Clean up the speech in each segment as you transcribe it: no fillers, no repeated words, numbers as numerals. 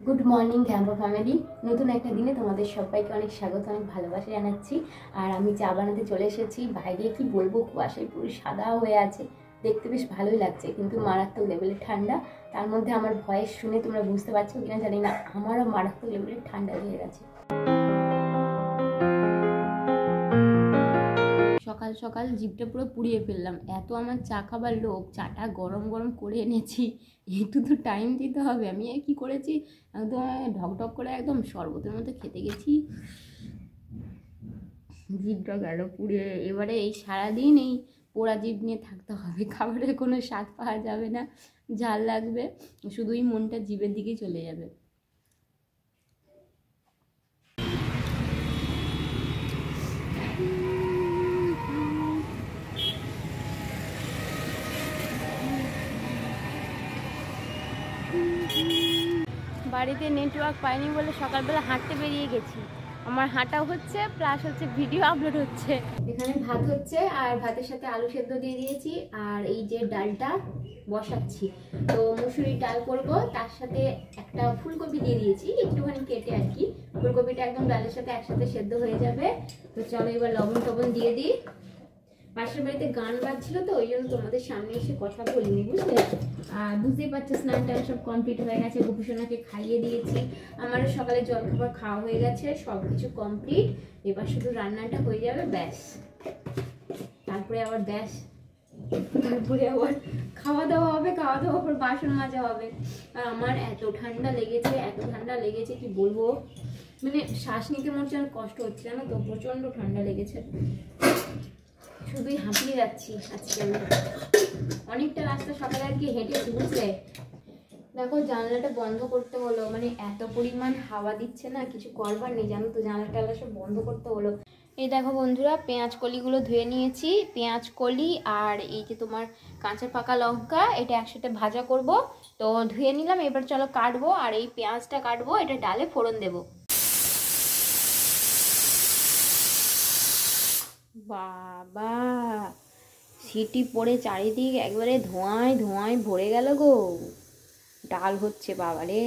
Good morning Campo family. নতুন একটা দিনে তোমাদের সবাইকে অনেক স্বাগত, অনেক ভালোবাসা জানাচ্ছি। আর আমি চা বানাতে চলে এসেছি। বাইরে কি বলবো, কুয়াশায় পুরো সাদা হয়ে আছে, দেখতে বেশ ভালোই লাগছে, কিন্তু মারাত্মক লেভেলের ঠান্ডা। তার মধ্যে আমার ভয়েস শুনে তোমরা বুঝতে পারছো কিনা জানি না, আমারও মারাত্মক লেভেলের ঠান্ডা হয়ে গেছে। সকাল সকাল জিভটা পুরো পুড়িয়ে ফেললাম, এত আমার চা খাবার লোক। চাটা গরম গরম করে এনেছি, একটু তো টাইম দিতে হবে। আমি কি করেছি, একদম ঢকঢক করে একদম শরবতের মধ্যে খেতে গেছি, জিভটা গেল পুড়িয়ে। এবারে এই সারাদিন এই পোড়া জিভ নিয়ে থাকতে হবে, খাবারের কোনো স্বাদ পাওয়া যাবে না, ঝাল লাগবে, শুধুই মনটা জিভের দিকেই চলে যাবে। বাড়িতে নেটওয়ার্ক পাইনি বলে সকালবেলা হাঁটতে বেরিয়ে গেছি। আমার হাঁটাও হচ্ছে, প্লাস হচ্ছে ভিডিও আপলোড হচ্ছে। এখানে ভাত হচ্ছে, আর ভাতের সাথে আলু সেদ্ধ দিয়ে দিয়েছি, আর এই যে ডালটা বসাচ্ছি। তো মুসুরির ডাল করব, তার সাথে একটা ফুলকপি দিয়ে দিয়েছি একটুখানি কেটে আর কি। ফুলকপিটা একদম ডালের সাথে একসাথে সেদ্ধ হয়ে যাবে। তো চলো এবার লবণ টবণ দিয়ে দিই। পাশের বাড়িতে গান বাজছিল, তো ওই জন্য তোমাদের সামনে এসে কথা বলিনি, বুঝলে। আর বুঝতেই পারছো, স্নান টান সব কমপ্লিট হয়ে গেছে, গোপুসোনাকে খাইয়ে দিয়েছি, আমারও সকালে জলখাবার খাওয়া হয়ে গেছে, সব কিছু কমপ্লিট। এবার শুধু রান্নাটা হয়ে যাবে, ব্যাস। তারপরে আবার খাওয়া দাওয়া হবে, খাওয়া দাওয়ার পর বাসন মাজা হবে। আর আমার এত ঠান্ডা লেগেছে কি বলবো, মানে শ্বাস নিতে মনে হচ্ছে আর কষ্ট হচ্ছে, জানো তো, প্রচন্ড ঠান্ডা লেগেছে, শুধুই হাঁপিয়ে যাচ্ছি আজকে আমি। অনেকটা রাস্তা সকালে আর কি হেঁটেছি, বুঝলে। দেখো জানলাটা বন্ধ করতে হলো, মানে এত পরিমাণ হাওয়া দিচ্ছে না, কিছু করবার নেই, জানো তো, জানলাটা সব বন্ধ করতে হলো। এই দেখো বন্ধুরা, পেঁয়াজ কলিগুলো ধুয়ে নিয়েছি, পেঁয়াজ কলি আর এই যে তোমার কাঁচা পাকা লঙ্কা, এটা একসাথে ভাজা করব। তো ধুয়ে নিলাম, এবার চলো কাটবো। আর এই পেঁয়াজটা কাটবো, এটা ডালে ফোড়ন দেবো। বাবা, সিটি পড়ে চারিদিক একবারে ধোঁয়ায় ধোঁয়ায় ভরে গেল গো। ডাল হচ্ছে বাবারে।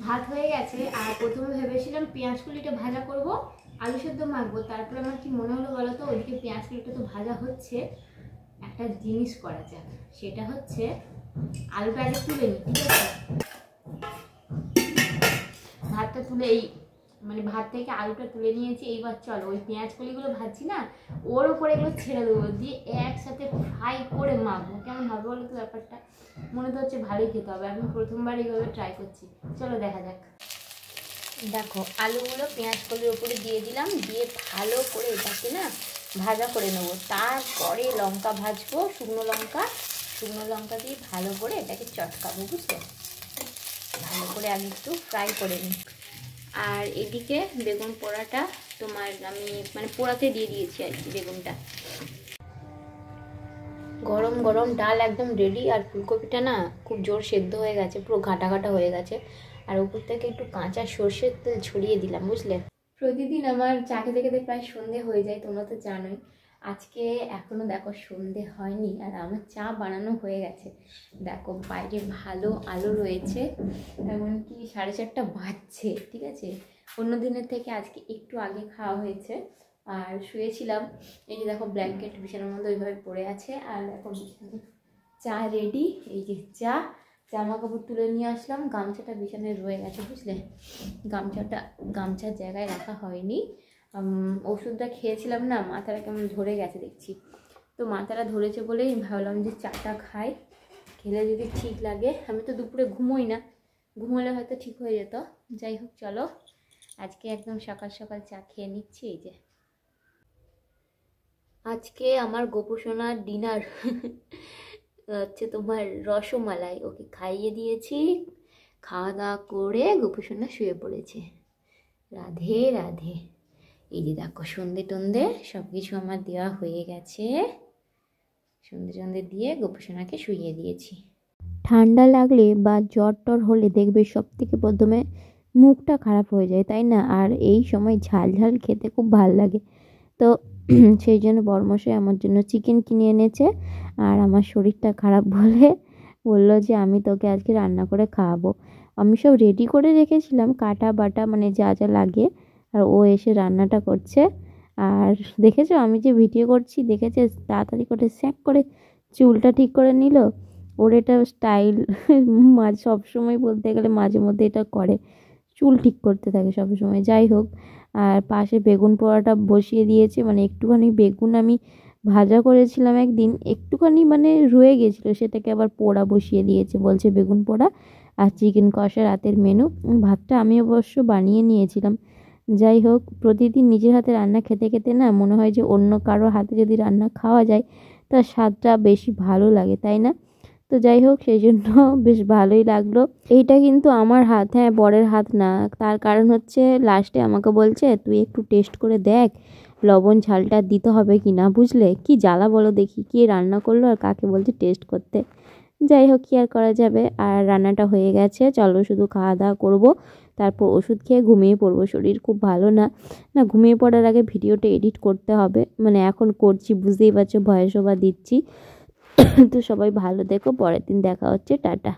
ভাত হয়ে গেছে, আর প্রথমে ভেবেছিলাম পেঁয়াজ কলিটা ভাজা করব, আলু সেদ্ধ মাখবো। তারপরে আমার কি মনে হলো বলো তো, ওইদিকে পেঁয়াজ কলিটা তো ভাজা হচ্ছে, একটা জিনিস করা যাক। সেটা হচ্ছে আলুটা আগে তুলে নিই, ঠিক আছে। ভাতটা তুলে মানে ভাত থেকে আলুটা তুলে নিয়েছি। এইবার চলো ওই পেঁয়াজ কলিগুলো ভাজছি না, ওর উপরে এগুলো ছেড়ে দেবো, দিয়ে একসাথে ফ্রাই করে মাখবো। কেমন হবে বলো তো ব্যাপারটা? মনে তো হচ্ছে ভালোই খেতে হবে। আমি প্রথমবার এইভাবে ট্রাই করছি, চলো দেখা যাক। দেখো আলুগুলো পেঁয়াজ কলির ওপরে দিয়ে দিলাম, দিয়ে ভালো করে এটাকে না ভাজা করে নেবো। তারপরে লঙ্কা ভাজবো, শুকনো লঙ্কা দিয়ে ভালো করে এটাকে চটকাবো, বুঝলে। ভালো করে আগে একটু ফ্রাই করে নিই। আর এদিকে বেগুন পোড়াটা তোমার আমি মানে পোড়াতে দিয়ে দিয়েছি আর কি বেগুনটা। গরম গরম ডাল একদম রেডি। আর ফুলকপিটা না খুব জোর সেদ্ধ হয়ে গেছে, পুরো ঘাটা ঘাটা হয়ে গেছে। আর উপর থেকে একটু কাঁচা সর্ষের তেল ছড়িয়ে দিলাম, বুঝলে। প্রতিদিন আমার চা খেতে খেতে প্রায় সন্ধে হয়ে যায়, তোমরা তো জানোই। আজকে এখনো দেখো সন্ধে হয়নি, আর আমার চা বানানো হয়ে গেছে। দেখো বাইরে ভালো আলো রয়েছে, এমনকি 4:30 বাজছে, ঠিক আছে। অন্য দিনের থেকে আজকে একটু আগে খাওয়া হয়েছে। আর শুয়েছিলাম, এই যে দেখো ব্ল্যাঙ্কেট বিছানার মধ্যে ওইভাবে পড়ে আছে। আর দেখো চা রেডি, এই যে জামা কাপড় তুলে নিয়ে আসলাম, গামছাটা বিছানায় রয়ে গেছে, বুঝলে। গামছার জায়গায় রাখা হয়নি। ওষুধটা খেয়েছিলাম না, মাথাটা কেমন ধরে গেছে দেখছি। তো মাথাটা ধরেছে বলেই ভাবলাম যে চাটা খাই, খেলে যদি ঠিক লাগে। আমি তো দুপুরে ঘুমোই না, ঘুমোলে হয়তো ঠিক হয়ে যেত। যাই হোক চলো, আজকে একদম সকাল সকাল চা খেয়ে নিচ্ছি। এই যে আজকে আমার গোপুসোনার ডিনার হচ্ছে তোমার রসমালাই, ওকে খাইয়ে দিয়েছি। খাওয়া দাওয়া করে গোপুসোনা শুয়ে পড়েছে। রাধে রাধে। এই যে দেখো সন্ধে টন্ধে সব কিছু আমার দেওয়া হয়ে গেছে, সন্ধে টন্ধে দিয়ে গোপুসোনাকে শুইয়ে দিয়েছি। ঠান্ডা লাগলে বা জ্বর টর হলে দেখবে সব থেকে প্রথমে মুখটা খারাপ হয়ে যায়, তাই না? আর এই সময় ঝাল ঝাল খেতে খুব ভাল লাগে। তো সেই জন্য বড়মশাই আমার জন্য চিকেন কিনে এনেছে। আর আমার শরীরটা খারাপ বলে বললো যে আমি তোকে আজকে রান্না করে খাওয়াবো। আমি সব রেডি করে রেখেছিলাম, কাটা বাটা মানে যা যা লাগে, আর ও এসে রান্নাটা করছে। আর দেখেছো আমি যে ভিডিও করছি, দেখেছে তাড়াতাড়ি করে স্যাক করে চুলটা ঠিক করে নিল। ওর এটা স্টাইল, মাঝে সবসময় বলতে গেলে মাঝে মধ্যে এটা করে, চুল ঠিক করতে থাকে সবসময়। যাই হোক, আর পাশে বেগুন পোড়াটা বসিয়ে দিয়েছে, মানে একটুখানি বেগুন আমি ভাজা করেছিলাম একদিন, একটুখানি মানে রয়ে গেছিলো, সেটাকে আবার পোড়া বসিয়ে দিয়েছে, বলছে বেগুন পোড়া আর চিকেন কষা রাতের মেনু। ভাতটা আমি অবশ্য বানিয়ে নিয়েছিলাম। যাই হোক, প্রতিদিন নিজের হাতে রান্না খেতে খেতে না মনে হয় যে অন্য কারো হাতে যদি রান্না খাওয়া যায় তার স্বাদটা বেশি ভালো লাগে, তাই না? তো যাই হোক, সেই জন্য বেশ ভালোই লাগলো। এইটা কিন্তু আমার হাত, হ্যাঁ বরের হাত না। তার কারণ হচ্ছে লাস্টে আমাকে বলছে তুই একটু টেস্ট করে দেখ লবণ ঝালটা দিতে হবে কি না, বুঝলে? কি জ্বালা বলো দেখি, কে রান্না করলো আর কাকে বলছে টেস্ট করতে। যাই হোক, কি আর করা যাবে। আর রান্নাটা হয়ে গেছে, চলো শুধু খাওয়া দাওয়া করবো, তারপর ওষুধ খেয়ে ঘুমিয়ে পড়বো। শরীর খুব ভালো না, না ঘুমিয়ে পড়ার আগে ভিডিওটা এডিট করতে হবে, মানে এখন করছি, বুঝতেই পারছো ভয়েস ওভার দিচ্ছি। তো সবাই ভালো দেখো, পরের দিন দেখা হচ্ছে, টাটা।